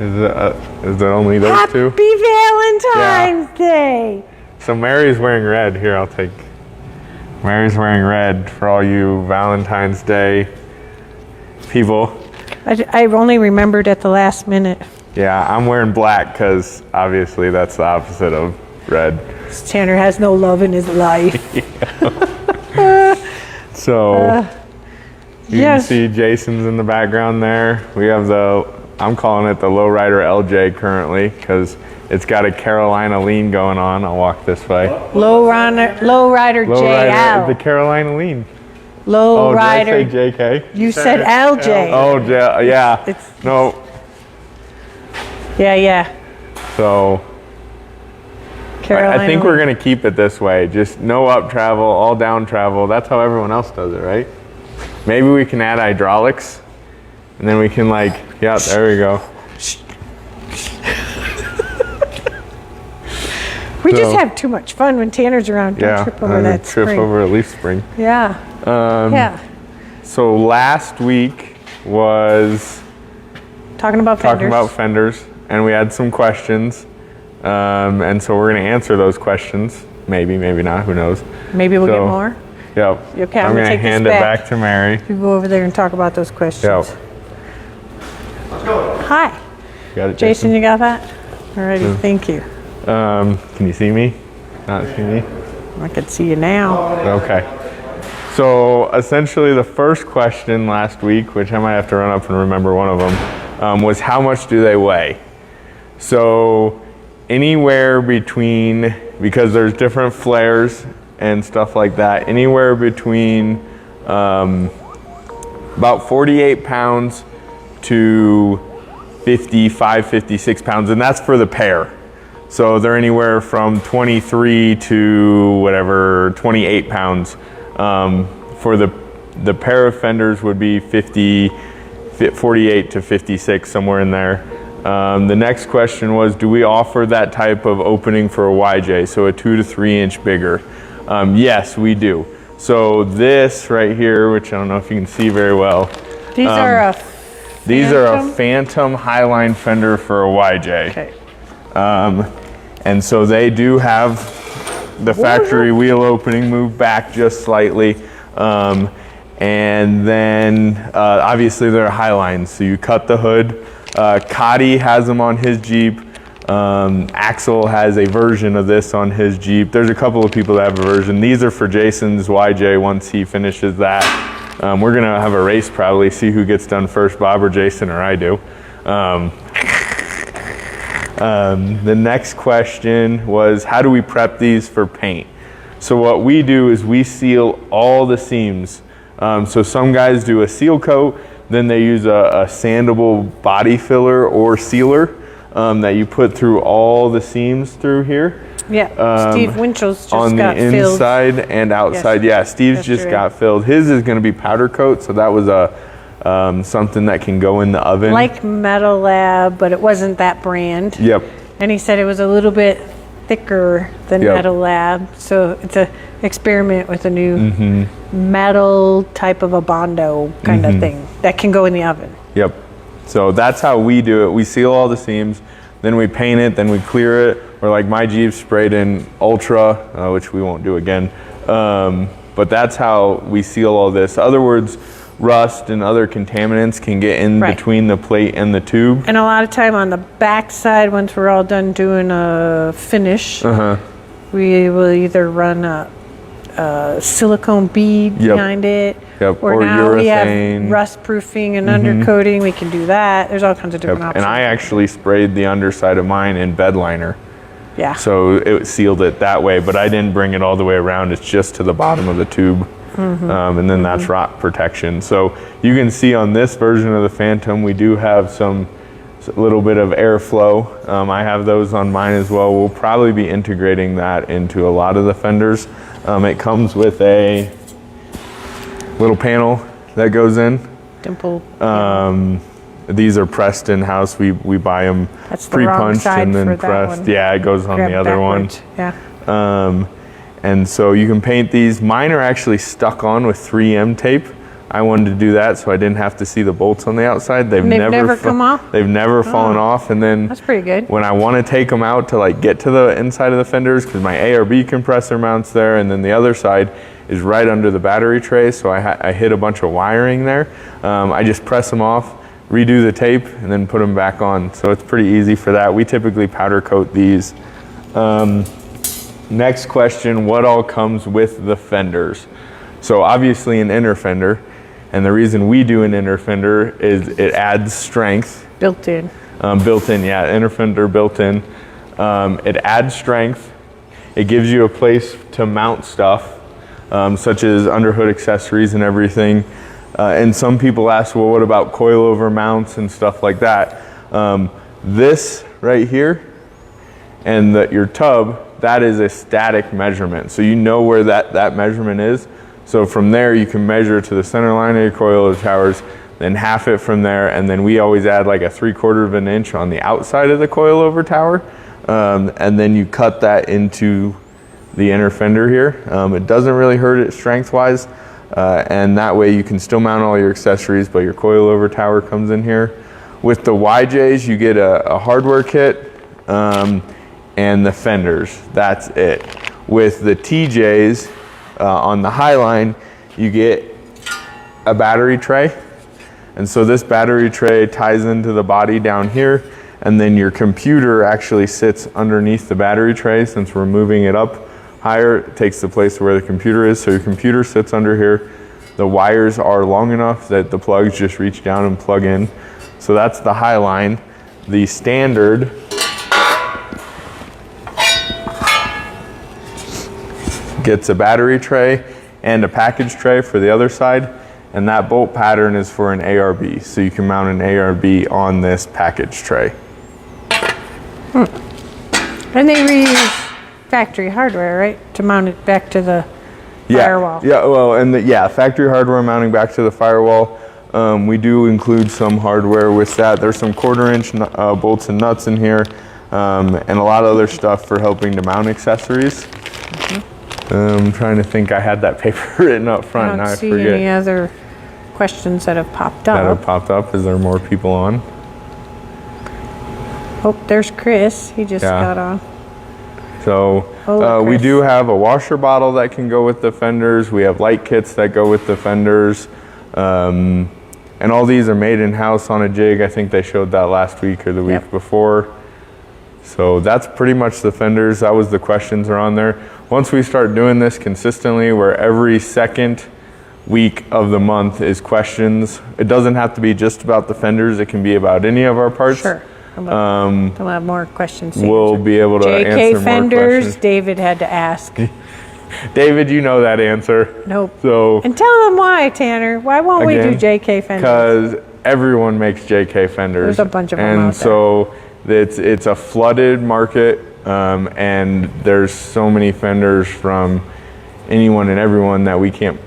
Is it only those two? Happy Valentine's Day. So Mary's wearing red. Here, I'll take. Mary's wearing red for all you Valentine's Day people. I only remembered at the last minute. Yeah, I'm wearing black because obviously that's the opposite of red. Tanner has no love in his life. So you can see Jason's in the background there. We have I'm calling it the Lowrider LJ currently because it's got a Carolina lean going on. I'll walk this way. Lowrider JL. The Carolina lean. Lowrider. Did I say JK? You said LJ. Oh, yeah. No. Yeah. So Carolina I think we're going to keep it this way. Just no up travel, all down travel. That's how everyone else does it, right? Maybe we can add hydraulics and then we can yeah, there we go. We just have too much fun when Tanner's around. Don't trip over that spring. Trip over a leaf spring. Yeah. Yeah. So last week was talking about fenders, and we had some questions, and so we're going to answer those questions. Maybe not. Who knows? Maybe we'll get more. Yep. Okay, I'm going to hand it back to Mary. You go over there and talk about those questions. Yep. Let's go. Hi. Got it, Jason, you got that? Alrighty. Thank you. Can you see me? Not see me? I can see you now. Okay. So essentially the first question last week, which I might have to run up and remember one of them, was how much do they weigh? So anywhere between, because there's different flares and stuff like that, anywhere between about 48 pounds to 55, 56 pounds, and that's for the pair. So they're anywhere from 23 to whatever, 28 pounds. For the pair of fenders would be 48 to 56, somewhere in there. The next question was, do we offer that type of opening for a YJ, so a 2 to 3 inch bigger? Yes, we do. So this right here, which I don't know if you can see very well. These are a Phantom Highline fender for a YJ. Okay. And so they do have the factory wheel opening moved back just slightly. And then obviously they're Highlines, so you cut the hood. Cotty has them on his Jeep. Axel has a version of this on his Jeep. There's a couple of people that have a version. These are for Jason's YJ once he finishes that. We're gonna have a race probably, see who gets done first, Bob or Jason or I do. The next question was, how do we prep these for paint? So what we do is we seal all the seams. So some guys do a seal coat, then they use a sandable body filler or sealer that you put through all the seams through here. Yeah, Steve Winchell's just on got the filled. Inside and outside. Yes. Yeah, Steve's just got filled. His is going to be powder coat, so that was something that can go in the oven. Like Metal Lab, but it wasn't that brand. Yep. And he said it was a little bit thicker than Metal Lab, so it's an experiment with a new metal type of a Bondo kind of thing that can go in the oven. Yep. So that's how we do it. We seal all the seams, then we paint it, then we clear it. Or like my Jeep sprayed in Ultra, which we won't do again. But that's how we seal all this. In other words, rust and other contaminants can get in between the plate and the tube. And a lot of time on the back side, once we're all done doing a finish, we will either run a silicone bead behind it, or now we have rust proofing and undercoating. We can do that. There's all kinds of different options. And I actually sprayed the underside of mine in bed liner. Yeah. So it sealed it that way, but I didn't bring it all the way around. It's just to the bottom of the tube. And then that's rot protection. So you can see on this version of the Phantom, we do have a little bit of airflow. I have those on mine as well. We'll probably be integrating that into a lot of the fenders. It comes with a little panel that goes in. Dimple. These are pressed in-house. We buy them pre-punched and then pressed. Yeah, it goes on the other one. Yeah. And so you can paint these. Mine are actually stuck on with 3M tape. I wanted to do that so I didn't have to see the bolts on the outside. They've never come off? They've never fallen off. And then that's pretty good. When I want to take them out to like get to the inside of the fenders, because my ARB compressor mounts there, and then the other side is right under the battery tray, so I hit a bunch of wiring there. I just press them off, redo the tape, and then put them back on. So it's pretty easy for that. We typically powder coat these. Next question, what all comes with the fenders? So obviously an inner fender, and the reason we do an inner fender is it adds strength. Built in. Built in, yeah, inner fender built in. It adds strength. It gives you a place to mount stuff, such as underhood accessories and everything. And some people ask, well, what about coilover mounts and stuff like that? This right here and your tub, that is a static measurement. So you know where that measurement is. So from there, you can measure to the center line of your coilover towers, then half it from there, and then we always add like a 3/4 of an inch on the outside of the coilover tower, and then you cut that into the inner fender here. It doesn't really hurt it strength-wise, and that way you can still mount all your accessories, but your coilover tower comes in here. With the YJs, you get a hardware kit and the fenders. That's it. With the TJs, on the Highline, you get a battery tray. And so this battery tray ties into the body down here, and then your computer actually sits underneath the battery tray. Since we're moving it up higher, it takes the place where the computer is. So your computer sits under here. The wires are long enough that the plugs just reach down and plug in. So that's the Highline. The standard gets a battery tray and a package tray for the other side, and that bolt pattern is for an ARB, so you can mount an ARB on this package tray. And they reuse factory hardware, right, to mount it back to the firewall? Yeah, well, and factory hardware mounting back to the firewall. We do include some hardware with that. There's some 1/4 inch bolts and nuts in here, and a lot of other stuff for helping to mount accessories. I'm trying to think, I had that paper written up front. I don't see any other questions that have popped up. Is there more people on? Oh, there's Chris. He just got on. So we do have a washer bottle that can go with the fenders. We have light kits that go with the fenders. And all these are made in-house on a jig. I think they showed that last week or the week before. So that's pretty much the fenders. That was the questions are on there. Once we start doing this consistently, where every second week of the month is questions, it doesn't have to be just about the fenders. It can be about any of our parts. Sure. We'll have more questions. We'll be able to answer Fenders, more questions. David had to ask. David, you know that answer. Nope. So, and tell them why, Tanner. Why won't we do JK Fenders? Because everyone makes JK fenders. There's a bunch of them out and so it's a flooded market, and there's so many fenders from anyone and everyone that we can't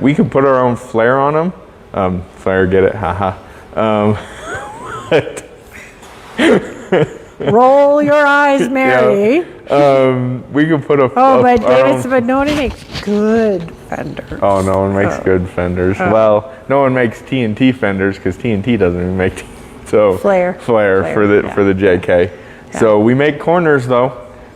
we can put our own flair on them. Flair, get it? Haha. Roll your eyes, Mary. We could put a. But David said, but no one makes good fenders. Oh, no one makes good fenders. Well, no one makes TNT fenders because TNT doesn't even make. So Flair for the JK. Yeah. So we make corners though,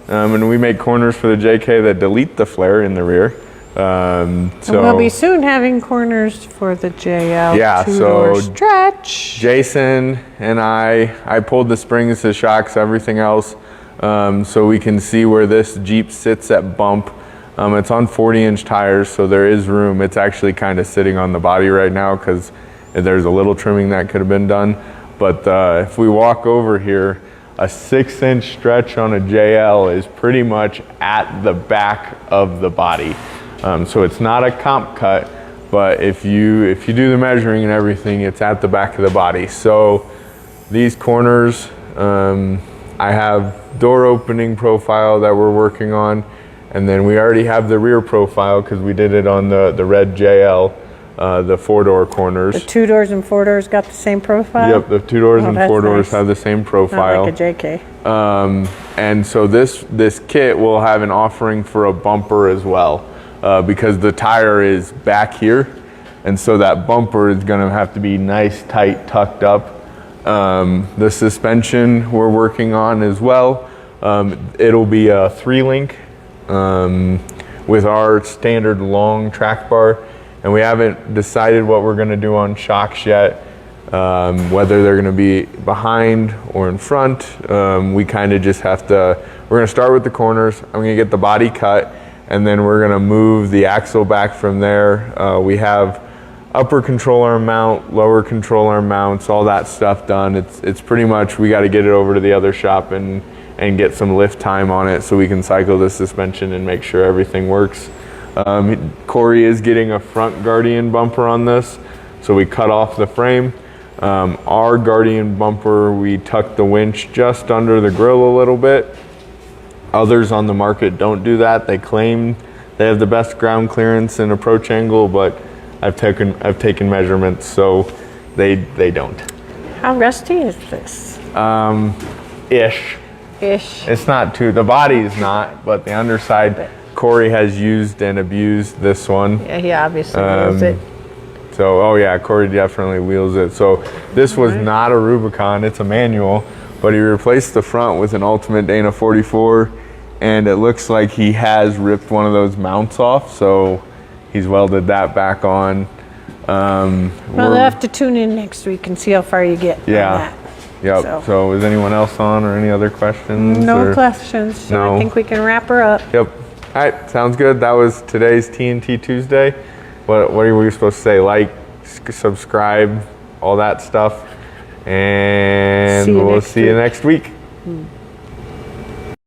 and we make corners for the JK that delete the flare in the rear. So and we'll be soon having corners for the JL. Yeah, two-door stretch. Jason and I pulled the springs, the shocks, everything else, so we can see where this Jeep sits at bump. It's on 40-inch tires, so there is room. It's actually kind of sitting on the body right now because there's a little trimming that could have been done. But if we walk over here, a 6-inch stretch on a JL is pretty much at the back of the body. So it's not a comp cut, but if you do the measuring and everything, it's at the back of the body. So these corners, I have door opening profile that we're working on, and then we already have the rear profile because we did it on the red JL, the 4-door corners. The 2 doors and 4 doors got the same profile? Yep, the 2 doors and 4 doors have the same profile. Not like a JK. And so this kit will have an offering for a bumper as well. Because the tire is back here, And so that bumper is gonna have to be nice, tight, tucked up. The suspension we're working on as well. It'll be a 3-link with our standard long track bar. And we haven't decided what we're gonna do on shocks yet, whether they're gonna be behind or in front. We kind of just have to, we're gonna start with the corners. I'm gonna get the body cut, and then we're gonna move the axle back from there. We have upper control arm mount, lower control arm mounts, all that stuff done. It's pretty much, we gotta get it over to the other shop and get some lift time on it so we can cycle the suspension and make sure everything works. Corey is getting a front Guardian bumper on this, so we cut off the frame. Our Guardian bumper, we tucked the winch just under the grill a little bit. Others on the market don't do that. They claim they have the best ground clearance and approach angle, but I've taken measurements, so they don't. How rusty is this? Ish. It's not too, the body is not, but the underside, Corey has used and abused this one. Yeah, he obviously knows it. So, oh yeah, Corey definitely wheels it. So this was not a Rubicon, it's a manual, but he replaced the front with an Ultimate Dana 44, and it looks like he has ripped one of those mounts off, so he's welded that back on. Well, they'll have to tune in next week and see how far you get on that. Yep. So is anyone else on, or any other questions? No questions. So No. I think we can wrap her up. Yep. All right, sounds good. That was today's TNT Tuesday. What are we supposed to say? Like, subscribe, all that stuff. And we'll see you next week.